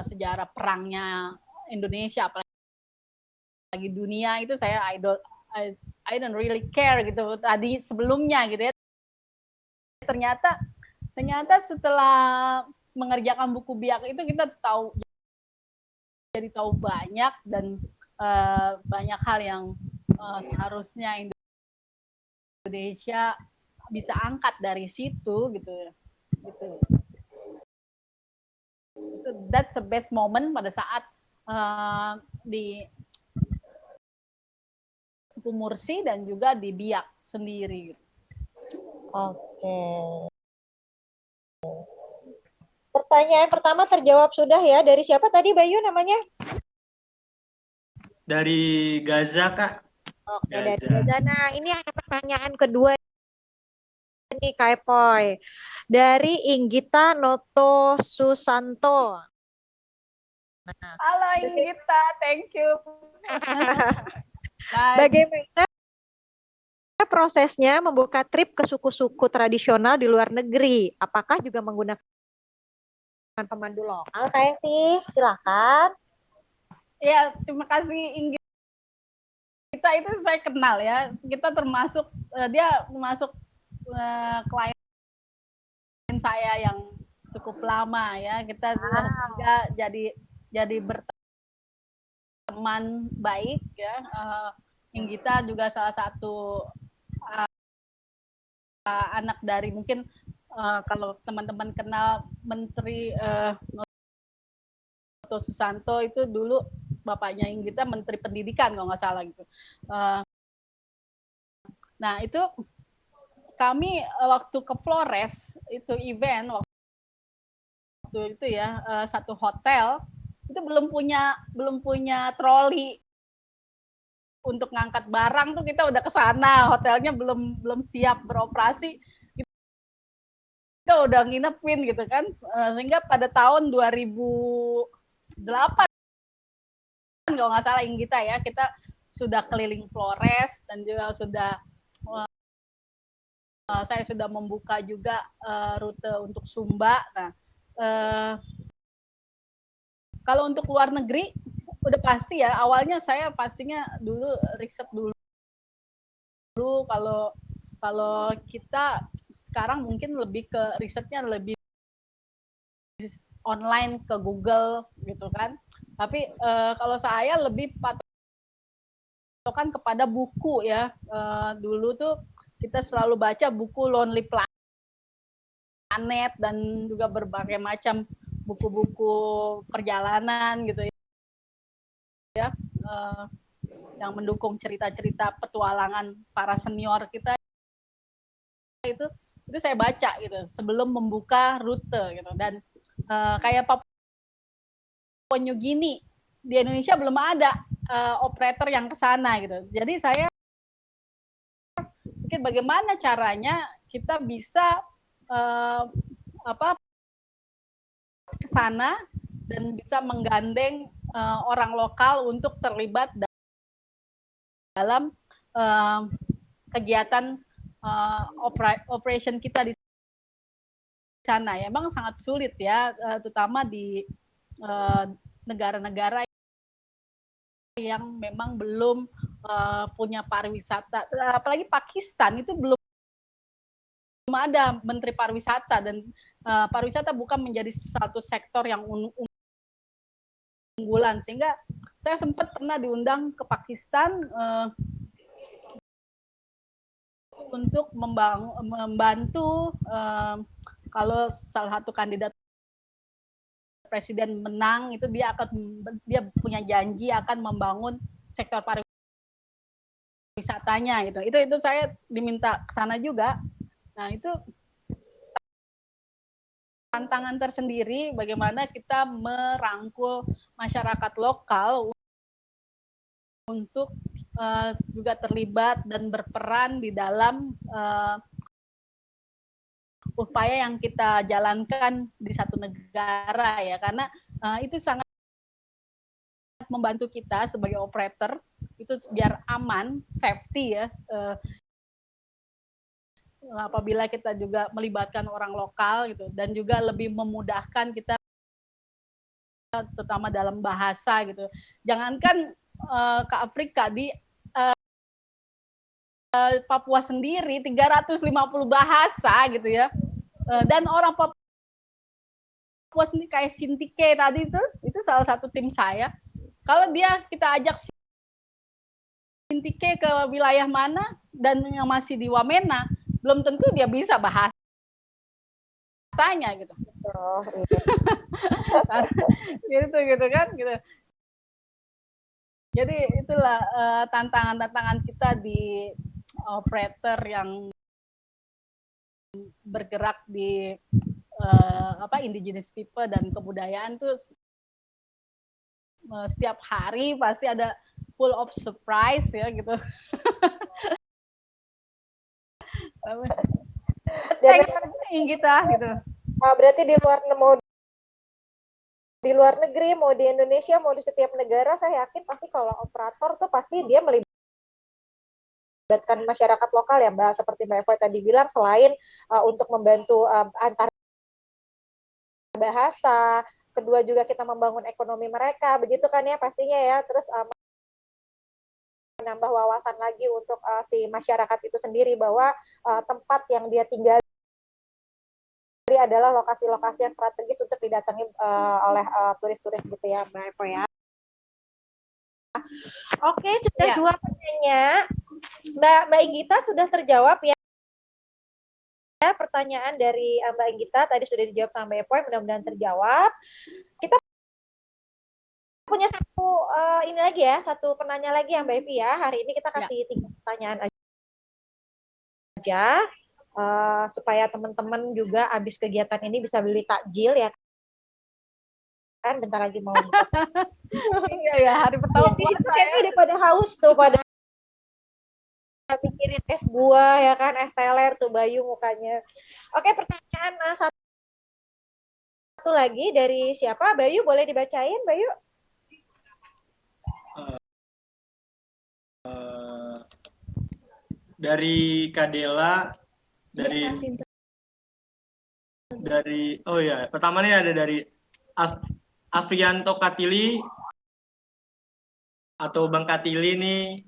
sejarah perangnya Indonesia, apalagi dunia itu saya I don't really care gitu tadi sebelumnya gitu ya. Ternyata setelah mengerjakan buku biak itu kita jadi tahu banyak, dan banyak hal yang seharusnya Indonesia bisa angkat dari situ gitu. That's the best moment pada saat di Buku Mursi dan juga di Biak sendiri. Oke. Pertanyaan pertama terjawab sudah ya. Dari siapa tadi Bayu namanya? Dari Gaza, Kak. Oke, dari Gaza. Nah, ini ada pertanyaan kedua nih, Kak Epoy. Dari Inggita Noto Susanto. Nah, halo Inggita, thank you. Bagaimana prosesnya membuka trip ke suku-suku tradisional di luar negeri? Apakah juga menggunakan pemandu lokal? Kak Evi, silakan. Ya, terima kasih Inggita. Kita itu saya kenal ya. Kita termasuk dia termasuk klien saya yang cukup lama ya. Kita juga jadi berteman baik ya. Inggita juga salah satu anak dari mungkin kalau teman-teman kenal Menteri Noto Susanto itu dulu bapaknya Inggita Menteri Pendidikan kalau nggak salah gitu. Nah itu kami waktu ke Flores itu event waktu itu ya satu hotel itu belum punya troli untuk ngangkat barang tuh kita udah ke sana, hotelnya belum siap beroperasi, kita udah nginepin gitu kan, sehingga pada tahun 2008 kalau nggak salah Inggita ya, kita sudah keliling Flores dan juga saya sudah membuka juga rute untuk Sumba. Nah, kalau untuk luar negeri udah pasti ya, awalnya saya pastinya dulu riset dulu kalau kita sekarang mungkin lebih ke risetnya lebih online ke Google gitu kan. Tapi kalau saya lebih patokan kepada buku ya. Dulu tuh kita selalu baca buku Lonely Planet dan juga berbagai macam buku-buku perjalanan gitu ya. Yang mendukung cerita-cerita petualangan para senior kita itu saya baca gitu sebelum membuka rute gitu. Dan kayak Papua New Guinea di Indonesia belum ada operator yang ke sana gitu. Jadi saya pikir bagaimana caranya kita bisa ke sana dan bisa menggandeng orang lokal untuk terlibat dalam kegiatan operation kita di sana. Ya, memang sangat sulit ya, terutama di negara-negara yang memang belum punya pariwisata. Apalagi Pakistan itu belum ada menteri pariwisata, dan pariwisata bukan menjadi satu sektor yang unggulan, sehingga saya sempat pernah diundang ke Pakistan untuk membantu kalau salah satu kandidat presiden menang itu dia punya janji akan membangun sektor pariwisatanya gitu. Itu saya diminta ke sana juga. Nah, itu tantangan tersendiri bagaimana kita merangkul masyarakat lokal untuk juga terlibat dan berperan di dalam upaya yang kita jalankan di satu negara ya, karena itu sangat membantu kita sebagai operator itu biar aman, safety ya. Apabila kita juga melibatkan orang lokal gitu, dan juga lebih memudahkan kita terutama dalam bahasa gitu. Jangankan ke Afrika, di Papua sendiri 350 bahasa gitu ya. Dan orang Papua sendiri kayak Sintike tadi itu salah satu tim saya. Kalau kita ajak Sintike ke wilayah mana dan yang masih di Wamena, belum tentu dia bisa bahasanya gitu. Oh, iya. gitu kan gitu. Jadi itulah tantangan-tantangan kita di operator yang bergerak di indigenous people dan kebudayaan tuh setiap hari pasti ada full of surprise ya gitu. Kita gitu. Berarti di luar negeri, mau di Indonesia, mau di setiap negara, saya yakin pasti kalau operator tuh pasti dia melibatkan masyarakat lokal ya Mbak, seperti Mbak Eva tadi bilang, selain untuk membantu antar bahasa, kedua juga kita membangun ekonomi mereka, begitu kan ya pastinya ya, terus menambah wawasan lagi untuk si masyarakat itu sendiri bahwa tempat yang dia tinggal adalah lokasi-lokasi yang strategis untuk didatangi oleh turis-turis gitu ya Mbak Eva ya. Oke, sudah dua pertanyaan. Mbak Inggita sudah terjawab ya. Pertanyaan dari Mbak Inggita tadi sudah dijawab sama Mbak Eva, mudah-mudahan terjawab. Kita punya ini lagi ya, satu penanya lagi ya Mbak Evi ya. Hari ini kita kasih 3 pertanyaan aja. Supaya teman-teman juga habis kegiatan ini bisa beli takjil ya kan, bentar lagi mau iya ya, hari pertama puasa ya. Udah pada haus tuh, pada pikirin es buah ya kan, es teler tuh Bayu mukanya. Oke, pertanyaan satu lagi dari siapa? Bayu, boleh dibacain Bayu? Dari Kadela, oh ya, pertama nih ada dari Afrianto Katili atau Bang Katili nih,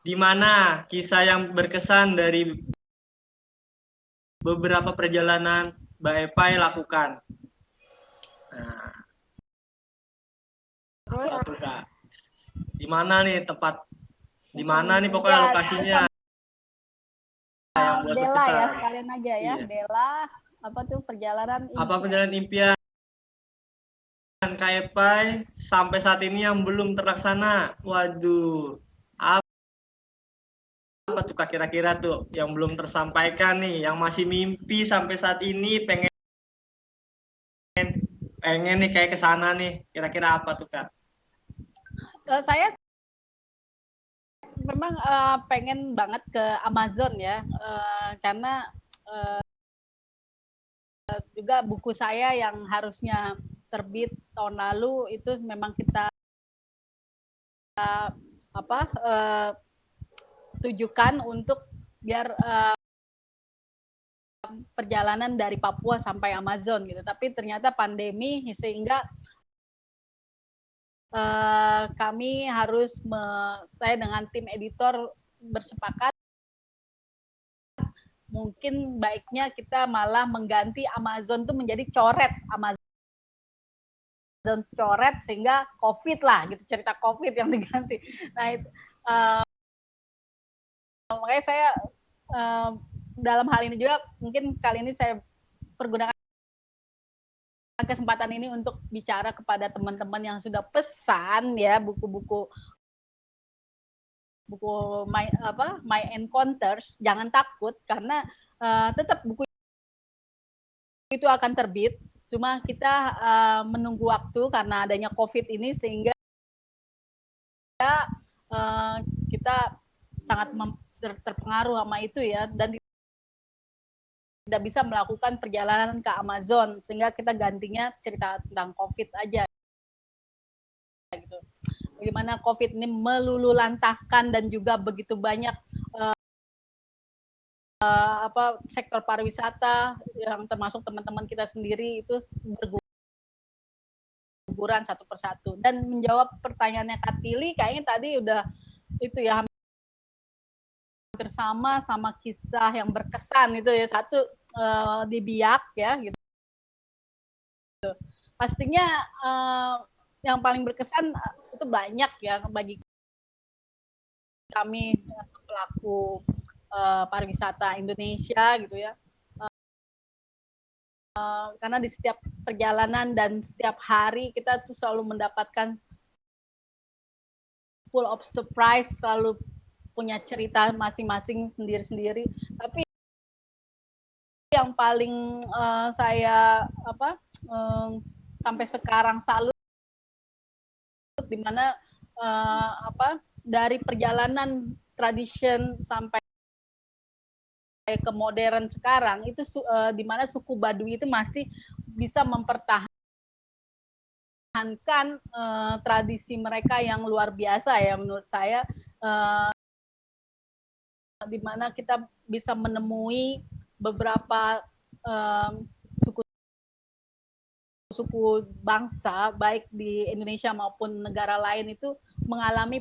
di mana kisah yang berkesan dari beberapa perjalanan Mbak Epai lakukan? Nah, di mana nih tempat? Di mana nih pokoknya lokasinya? Yang buat Dela berkesan. Ya sekalian aja ya, iya. Dela apa tuh perjalanan impian. Apa perjalanan impian Kak Epai sampai saat ini yang belum terlaksana? Waduh, apa tuh kira-kira tuh yang belum tersampaikan nih, yang masih mimpi sampai saat ini pengen nih kayak kesana nih, kira-kira apa tuh Kak? Saya memang pengen banget ke Amazon ya, karena juga buku saya yang harusnya terbit tahun lalu itu memang kita tujukan untuk biar perjalanan dari Papua sampai Amazon gitu. Tapi ternyata pandemi sehingga kami harus saya dengan tim editor bersepakat mungkin baiknya kita malah mengganti Amazon itu menjadi coret, Amazon coret, sehingga COVID lah gitu, cerita COVID yang diganti. Nah itu makanya saya dalam hal ini juga mungkin kali ini saya pergunakan kesempatan ini untuk bicara kepada teman-teman yang sudah pesan ya buku-buku My Encounters, jangan takut karena tetap buku itu akan terbit, cuma kita menunggu waktu karena adanya COVID ini sehingga kita sangat terpengaruh sama itu ya, dan tidak bisa melakukan perjalanan ke Amazon, sehingga kita gantinya cerita tentang COVID aja gitu. Bagaimana COVID ini melululantahkan dan juga begitu banyak sektor pariwisata yang termasuk teman-teman kita sendiri itu berguguran satu persatu. Dan menjawab pertanyaannya Kak Tili, kayaknya tadi udah itu ya hampir sama kisah yang berkesan itu ya. Satu di Biak ya gitu. Pastinya yang paling berkesan itu banyak ya bagi kami pelaku pariwisata Indonesia gitu ya. Karena di setiap perjalanan dan setiap hari kita tuh selalu mendapatkan full of surprise, selalu punya cerita masing-masing sendiri-sendiri. Tapi yang paling saya sampai sekarang salut, di mana dari perjalanan tradition sampai ke modern sekarang itu di mana suku Baduy itu masih bisa mempertahankan tradisi mereka yang luar biasa ya menurut saya, di mana kita bisa menemui beberapa suku bangsa baik di Indonesia maupun negara lain itu mengalami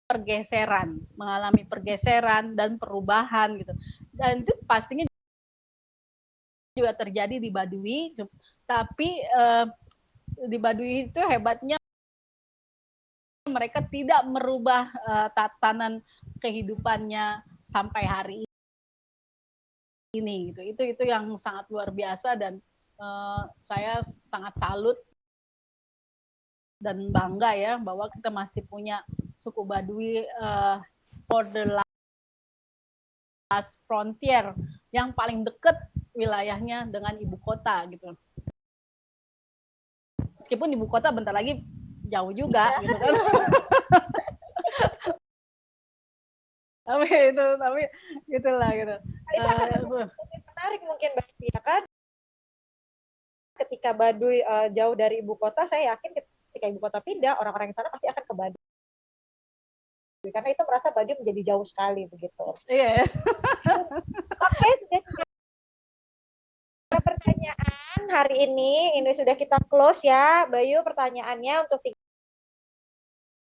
pergeseran dan perubahan gitu. Dan itu pastinya juga terjadi di Baduy, tapi di Baduy itu hebatnya mereka tidak merubah tatanan kehidupannya sampai hari ini gitu. Itu yang sangat luar biasa dan saya sangat salut dan bangga ya bahwa kita masih punya suku Baduy for the last frontier yang paling dekat wilayahnya dengan ibu kota gitu. Meskipun ibu kota bentar lagi jauh juga gitu kan. tapi gitulah gitu. Menarik mungkin Mbak ya kan. Ketika Baduy jauh dari ibu kota, saya yakin ketika ibu kota pindah, orang-orang di sana pasti akan ke Baduy. Karena itu merasa Baduy menjadi jauh sekali begitu. Iya. Oke, pertanyaan hari ini sudah kita close ya, Bayu, pertanyaannya untuk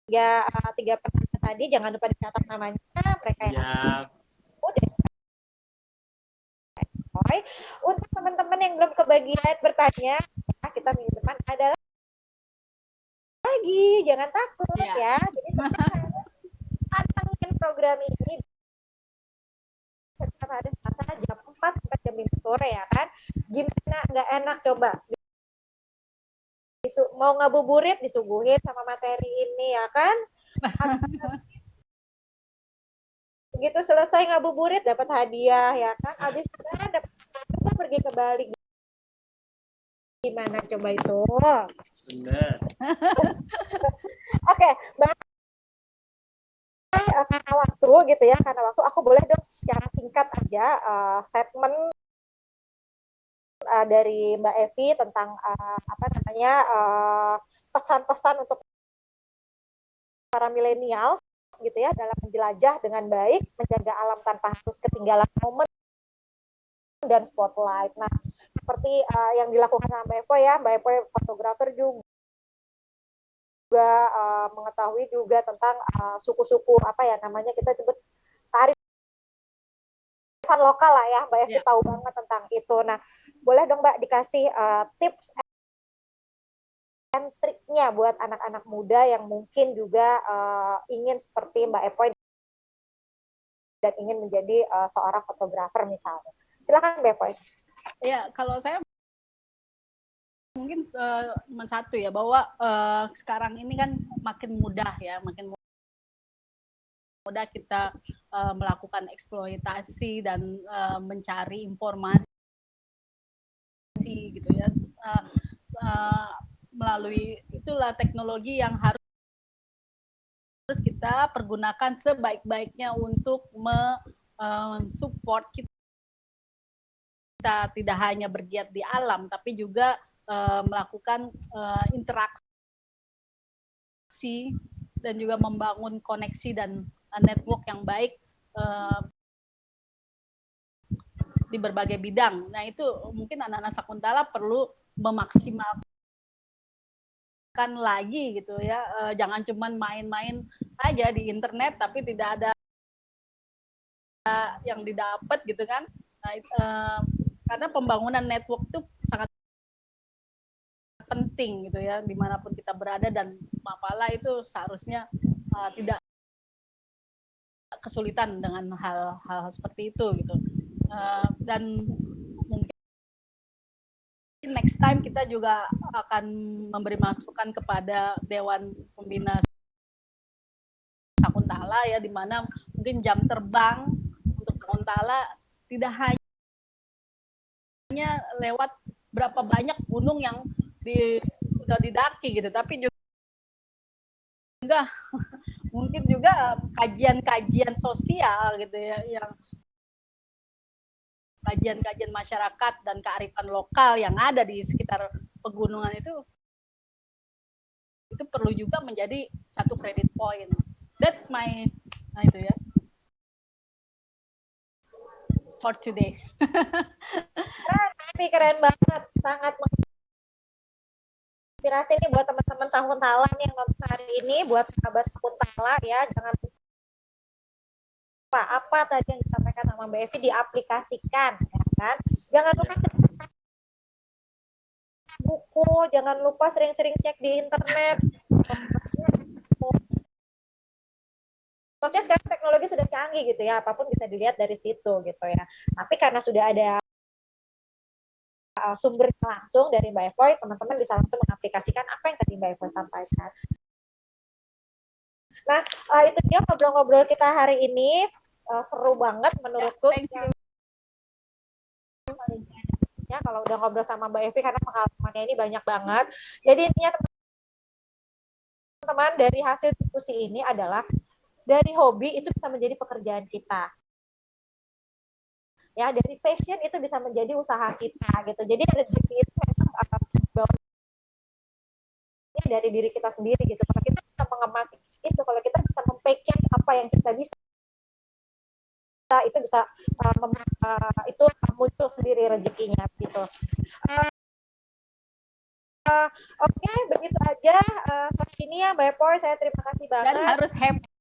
tiga pertanyaan tadi, jangan lupa dicatat namanya mereka yang udah. Untuk teman-teman yang belum kebagian bertanya, kita minggu depan adalah lagi, jangan takut ya. Jadi pantengin program ini setiap hari Selasa jam 4 sampai jam 5 sore ya kan. Gimana nggak enak coba? Mau ngabuburit disuguhin sama materi ini ya kan. Begitu selesai ngabuburit dapat hadiah ya kan. Habis itu dapat pergi ke Bali. Gimana coba itu? Benar. Oke, karena waktu gitu ya, karena waktu aku boleh dong secara singkat aja statement dari Mbak Evi tentang pesan-pesan untuk para milenial gitu ya dalam menjelajah dengan baik, menjaga alam tanpa harus ketinggalan momen dan spotlight. Nah, seperti yang dilakukan sama Mbak Evo ya, Mbak Evo fotografer juga mengetahui juga tentang suku-suku apa ya namanya kita sebut kearifan lokal lah ya, Mbak Evi tahu banget tentang itu. Nah, boleh dong Mbak dikasih tips dan triknya buat anak-anak muda yang mungkin juga ingin seperti Mbak Evo dan ingin menjadi seorang fotografer misalnya. Silakan Mbak Evo. Ya, kalau saya mungkin satu ya bahwa sekarang ini kan makin mudah ya, makin mudah kita melakukan eksploitasi dan mencari informasi gitu ya, melalui itulah teknologi yang harus kita pergunakan sebaik-baiknya untuk mensupport kita kita tidak hanya bergiat di alam, tapi juga melakukan interaksi dan juga membangun koneksi dan network yang baik di berbagai bidang. Nah, itu mungkin anak-anak Sakuntala perlu memaksimalkan lagi gitu ya. Jangan cuma main-main aja di internet tapi tidak ada yang didapat gitu kan. Nah, karena pembangunan network itu sangat penting gitu ya, dimanapun kita berada, dan Mapala itu seharusnya tidak kesulitan dengan hal-hal seperti itu gitu. Dan mungkin next time kita juga akan memberi masukan kepada Dewan Pembina Sakuntala ya, di mana mungkin jam terbang untuk Sakuntala tidak hanya lewat berapa banyak gunung yang sudah didaki gitu, tapi juga mungkin juga kajian-kajian sosial gitu ya, yang kajian-kajian masyarakat dan kearifan lokal yang ada di sekitar pegunungan itu perlu juga menjadi satu credit point. That's my itu ya for today. Keren banget, sangat inspirasi nih buat teman-teman Sakuntala nih yang nonton hari ini, buat sahabat Sakuntala ya, jangan lupa apa tadi yang disampaikan sama Mbak Evi diaplikasikan, ya kan? Jangan lupa buku, jangan lupa sering-sering cek di internet. Maksudnya sekarang teknologi sudah canggih gitu ya, apapun bisa dilihat dari situ gitu ya. Tapi karena sudah ada sumbernya langsung dari Mbak Evoy, teman-teman bisa langsung mengaplikasikan apa yang tadi Mbak Evoy sampaikan. Nah, itu dia ngobrol-ngobrol kita hari ini. Seru banget menurutku. Ya, kalau udah ngobrol sama Mbak Evi, karena pengalamannya ini banyak banget. Jadi intinya teman-teman, dari hasil diskusi ini adalah dari hobi itu bisa menjadi pekerjaan kita. Ya, dari passion itu bisa menjadi usaha kita gitu. Jadi rezeki itu memang dari diri kita sendiri gitu. Kalau kita bisa mengemas itu, kalau kita bisa package apa yang kita bisa, itu bisa itu muncul sendiri rezekinya gitu. Oke, begitu aja sore ini ya Mbak Evoy, saya terima kasih banget. Dan harus happy.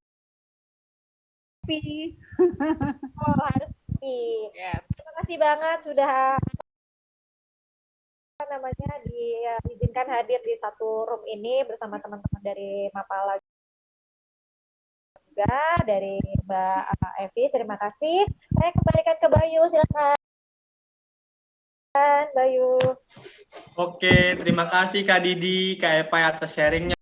Harus happy. Yes. Terima kasih banget sudah diizinkan hadir di satu room ini bersama teman-teman dari Mapala juga, dari Mbak Evi. Terima kasih. Saya kembalikan ke Bayu, silakan. Bayu. Oke, terima kasih Kak Didi, Kak Epa atas sharingnya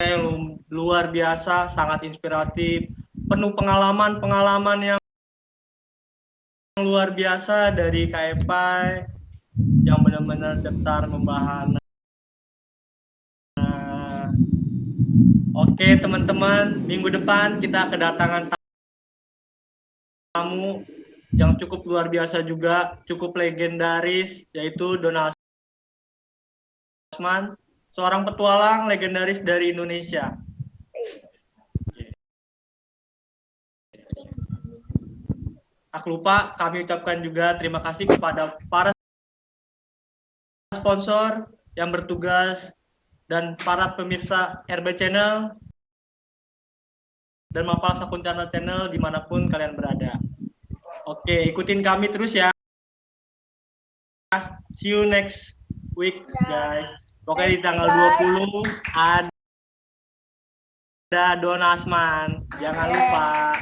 yang luar biasa, sangat inspiratif, penuh pengalaman yang luar biasa dari Kak Epa yang benar-benar gentar membahana. Oke teman-teman, minggu depan kita kedatangan tamu yang cukup luar biasa juga, cukup legendaris, yaitu Donald Asman, seorang petualang legendaris dari Indonesia. Tak lupa kami ucapkan juga terima kasih kepada para sponsor yang bertugas dan para pemirsa RB Channel dan Mapala Sakuntala Channel dimanapun kalian berada. Oke, ikutin kami terus ya. See you next week guys. Pokoknya di tanggal 20 ada Don Asman. Jangan lupa.